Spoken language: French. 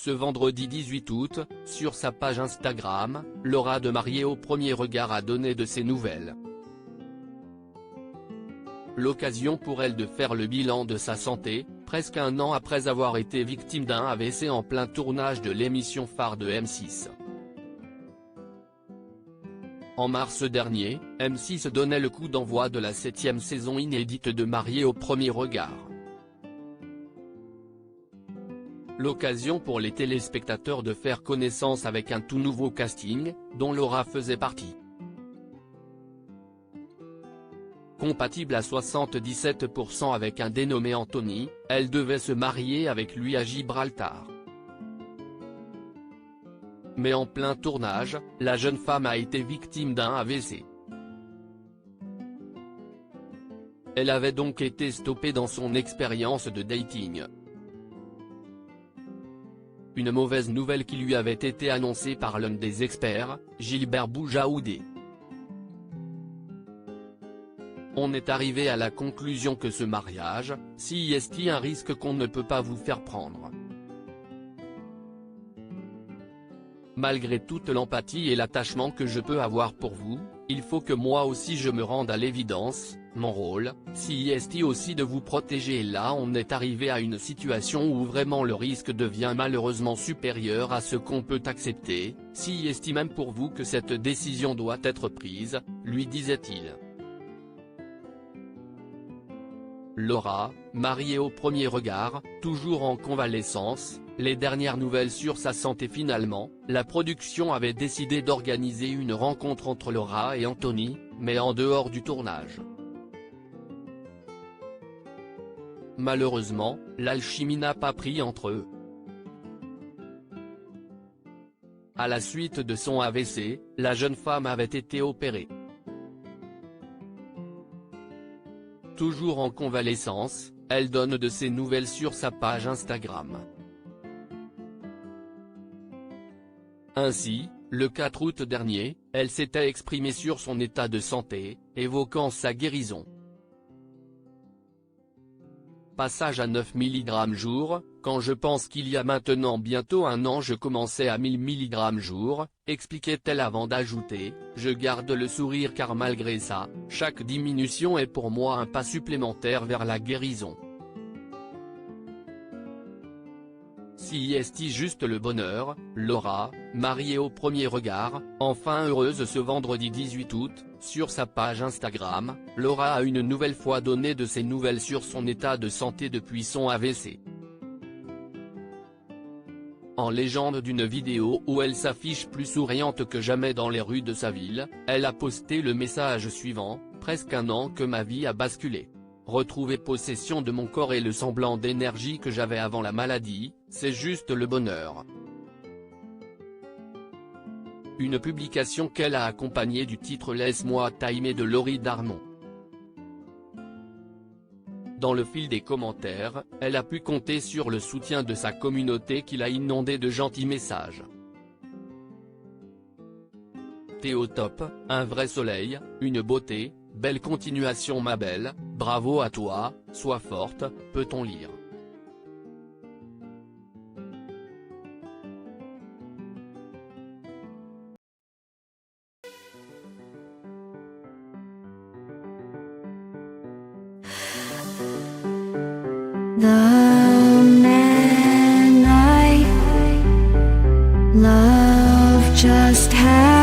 Ce vendredi 18 août, sur sa page Instagram, Laura de Mariée au premier regard a donné de ses nouvelles. L'occasion pour elle de faire le bilan de sa santé, presque un an après avoir été victime d'un AVC en plein tournage de l'émission phare de M6. En mars dernier, M6 donnait le coup d'envoi de la 7e saison inédite de Mariée au premier regard. L'occasion pour les téléspectateurs de faire connaissance avec un tout nouveau casting, dont Laura faisait partie. Compatible à 77% avec un dénommé Anthony, elle devait se marier avec lui à Gibraltar. Mais en plein tournage, la jeune femme a été victime d'un AVC. Elle avait donc été stoppée dans son expérience de dating. Une mauvaise nouvelle qui lui avait été annoncée par l'un des experts, Gilbert Boujaoudé. On est arrivé à la conclusion que ce mariage, si est un risque qu'on ne peut pas vous faire prendre. Malgré toute l'empathie et l'attachement que je peux avoir pour vous, il faut que moi aussi je me rende à l'évidence, mon rôle, si est aussi de vous protéger et là on est arrivé à une situation où vraiment le risque devient malheureusement supérieur à ce qu'on peut accepter, si est même pour vous que cette décision doit être prise, lui disait-il. Laura, mariée au premier regard, toujours en convalescence, les dernières nouvelles sur sa santé. Finalement, la production avait décidé d'organiser une rencontre entre Laura et Anthony, mais en dehors du tournage. Malheureusement, l'alchimie n'a pas pris entre eux. À la suite de son AVC, la jeune femme avait été opérée. Toujours en convalescence, elle donne de ses nouvelles sur sa page Instagram. Ainsi, le 4 août dernier, elle s'était exprimée sur son état de santé, évoquant sa guérison. Passage à 9 mg jour, quand je pense qu'il y a maintenant bientôt un an je commençais à 1000 mg jour, expliquait-elle avant d'ajouter, je garde le sourire car malgré ça, chaque diminution est pour moi un pas supplémentaire vers la guérison. Si est juste le bonheur, Laura, mariée au premier regard, enfin heureuse ce vendredi 18 août, sur sa page Instagram, Laura a une nouvelle fois donné de ses nouvelles sur son état de santé depuis son AVC. En légende d'une vidéo où elle s'affiche plus souriante que jamais dans les rues de sa ville, elle a posté le message suivant, presque un an que ma vie a basculé. Retrouver possession de mon corps et le semblant d'énergie que j'avais avant la maladie, c'est juste le bonheur. Une publication qu'elle a accompagnée du titre Laisse-moi t'aimer de Laurie Darmon. Dans le fil des commentaires, elle a pu compter sur le soutien de sa communauté qui l'a inondée de gentils messages. T'es au top, un vrai soleil, une beauté, belle continuation ma belle, bravo à toi, sois forte, peut-on lire. The man I love just had